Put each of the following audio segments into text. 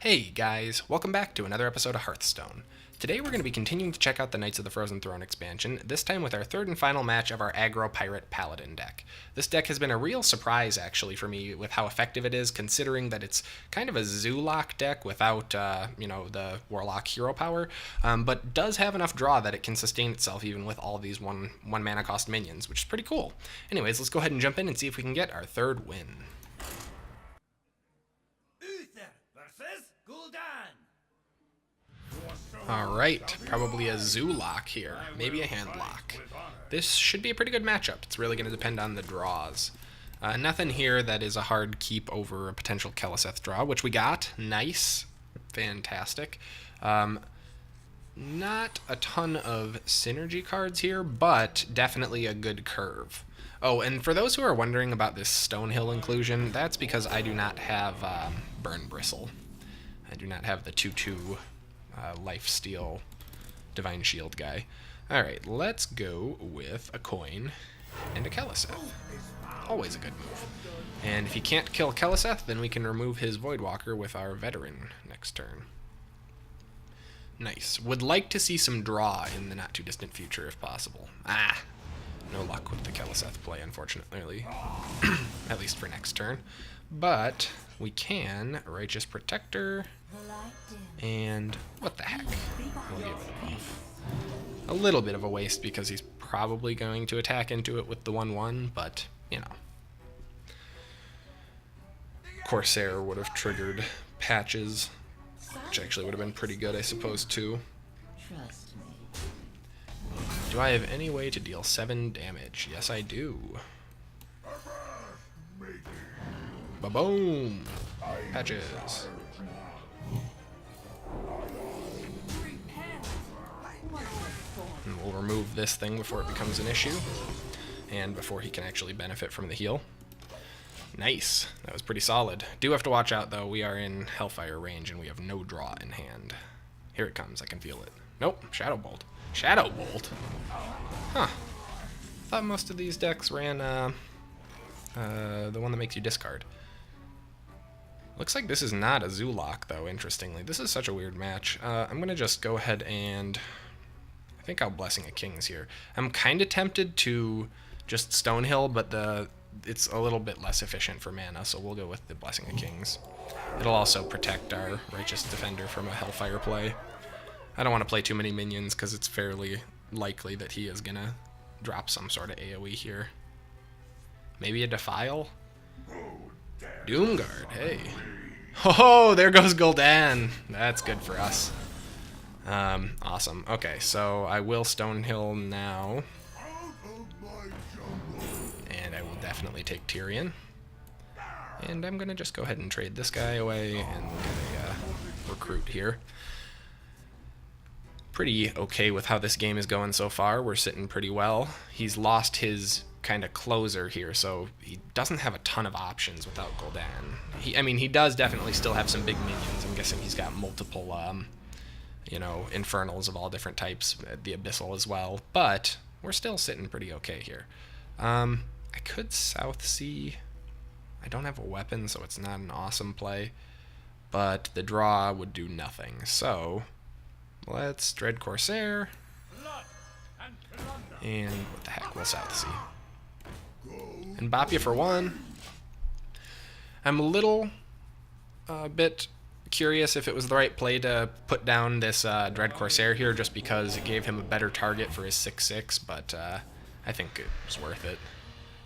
Hey guys, welcome back to another episode of Hearthstone. Today we're going to be continuing to check out the Knights of the Frozen Throne expansion, this time with our third and final match of our Aggro Pirate Paladin deck. This deck has been a real surprise actually for me with how effective it is, considering that it's kind of a Zoolock deck without, the Warlock hero power, but does have enough draw that it can sustain itself even with all these one mana cost minions, which is pretty cool. Anyways, let's go ahead and jump in and see if we can get our third win. Alright, probably a Zoolock here, maybe a Handlock. This should be a pretty good matchup. It's really going to depend on the draws. Nothing here that is a hard keep over a potential Keleseth draw, which we got. Nice. Fantastic. Not a ton of synergy cards here, but definitely a good curve. Oh, and for those who are wondering about this Stonehill inclusion, that's because I do not have Burn Bristle. I do not have the 2/2 Lifesteal Divine Shield guy. Alright, let's go with a coin and a Keleseth. Always a good move. And if he can't kill Keleseth, then we can remove his Voidwalker with our Veteran next turn. Nice. Would like to see some draw in the not-too-distant future if possible. No luck with the Keleseth play, unfortunately. At least for next turn. But we can Righteous Protector, and what the heck? We'll give it a buff. A little bit of a waste because he's probably going to attack into it with the 1/1, but, you know. Corsair would have triggered Patches, which actually would have been pretty good, I suppose, too. Do I have any way to deal 7 damage? Yes, I do. Ba-boom! Patches. And we'll remove this thing before it becomes an issue, and before he can actually benefit from the heal. Nice. That was pretty solid. Do have to watch out, though. We are in Hellfire range, and we have no draw in hand. Here it comes. I can feel it. Nope. Shadow Bolt. Shadow Bolt? Huh. Thought most of these decks ran the one that makes you discard. Looks like this is not a Zoolock, though, interestingly. This is such a weird match. I'm going to just go ahead and... I think I'll Blessing of Kings here. I'm kind of tempted to just Stonehill, but it's a little bit less efficient for mana, so we'll go with the Blessing of Kings. It'll also protect our Righteous Defender from a Hellfire play. I don't want to play too many minions, because it's fairly likely that he is going to drop some sort of AoE here. Maybe a Defile? Doomguard, hey. Oh, there goes Gul'dan. That's good for us. Awesome. Okay, so I will Stonehill now. And I will definitely take Tyrion. And I'm going to just go ahead and trade this guy away and get a recruit here. Pretty okay with how this game is going so far. We're sitting pretty well. He's lost his kind of closer here, so he doesn't have a ton of options without Gul'dan. He does definitely still have some big minions. I'm guessing he's got multiple, Infernals of all different types, the Abyssal as well, but we're still sitting pretty okay here. I could Southsea. I don't have a weapon, so it's not an awesome play, but the draw would do nothing, so let's Dread Corsair, and what the heck, we'll Southsea. And bop you for 1. I'm a little bit curious if it was the right play to put down this Dread Corsair here, just because it gave him a better target for his 6/6, but I think it was worth it.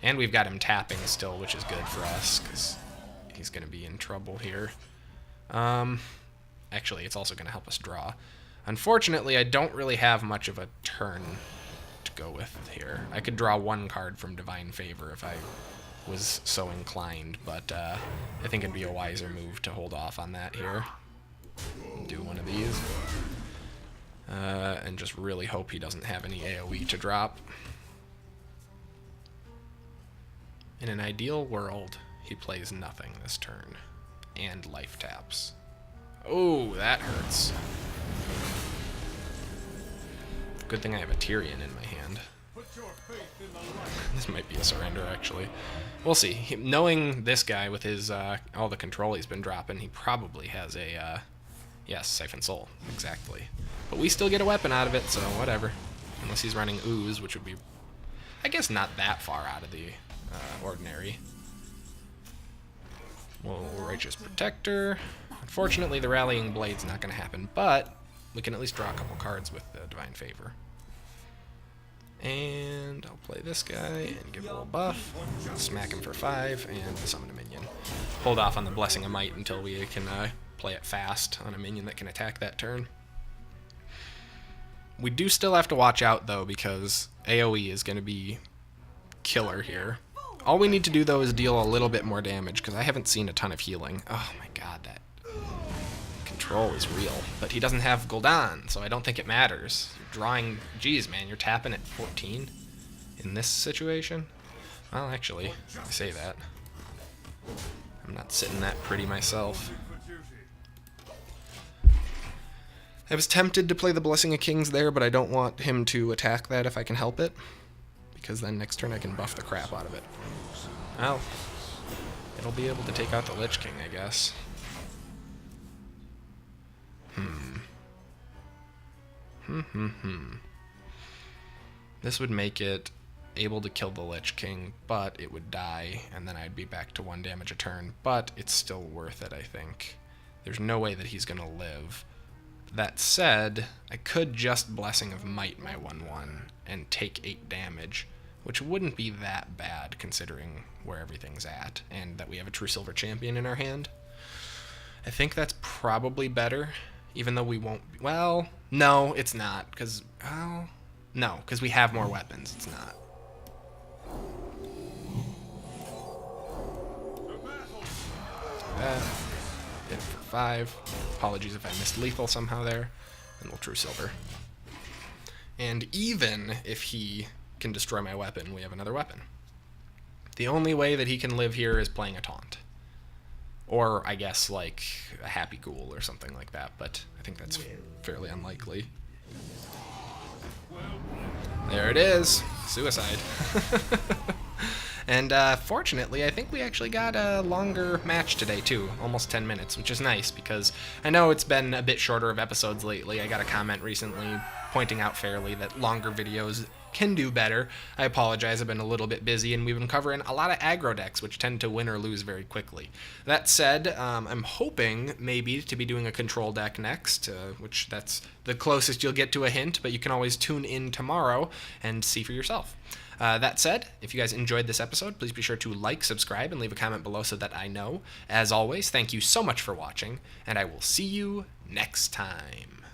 And we've got him tapping still, which is good for us, because he's going to be in trouble here. Actually, it's also going to help us draw. Unfortunately, I don't really have much of a turn to go with here. I could draw 1 card from Divine Favor if I was so inclined, but I think it'd be a wiser move to hold off on that here. Do one of these. And just really hope he doesn't have any AoE to drop. In an ideal world, he plays nothing this turn. And life taps. Oh, that hurts. Good thing I have a Tyrion in my hand. This Might be a surrender, actually. We'll see. Knowing this guy with his all the control he's been dropping, he probably has a yes, Siphon Soul, exactly. But we still get a weapon out of it, so whatever. Unless he's running Ooze, which would be, I guess, not that far out of the ordinary. Well, Righteous Protector. Unfortunately, the Rallying Blade's not going to happen, but we can at least draw a couple cards with the Divine Favor. And I'll play this guy and give a little buff. Smack him for 5 and summon a minion. Hold off on the Blessing of Might until we can play it fast on a minion that can attack that turn. We do still have to watch out, though, because AoE is going to be killer here. All we need to do, though, is deal a little bit more damage, because I haven't seen a ton of healing. Oh my god, that control is real. But he doesn't have Gul'dan, so I don't think it matters. You're drawing... Geez, man, you're tapping at 14 in this situation? Well, actually, I say that. I'm not sitting that pretty myself. I was tempted to play the Blessing of Kings there, but I don't want him to attack that if I can help it, because then next turn I can buff the crap out of it. Well, it'll be able to take out the Lich King, I guess. This would make it able to kill the Lich King, but it would die, and then I'd be back to 1 damage a turn, but it's still worth it, I think. There's no way that he's going to live. That said, I could just Blessing of Might my 1/1 and take 8 damage, which wouldn't be that bad considering where everything's at, and that we have a True Silver Champion in our hand. I think that's probably better, even though we won't... Well, no, it's not, because... Well, no, because we have more weapons. It's not. Hit for 5. Apologies if I missed lethal somehow there. And we'll True Silver. And even if he can destroy my weapon, we have another weapon. The only way that he can live here is playing a taunt. Or, I guess, like, a Happy Ghoul or something like that, but I think that's fairly unlikely. There it is! Suicide. And fortunately, I think we actually got a longer match today, too. Almost 10 minutes, which is nice, because I know it's been a bit shorter of episodes lately. I got a comment recently pointing out fairly that longer videos can do better. I apologize, I've been a little bit busy, and we've been covering a lot of aggro decks, which tend to win or lose very quickly. That said, I'm hoping maybe to be doing a control deck next, which that's the closest you'll get to a hint, but you can always tune in tomorrow and see for yourself. That said, if you guys enjoyed this episode, please be sure to like, subscribe, and leave a comment below so that I know. As always, thank you so much for watching, and I will see you next time.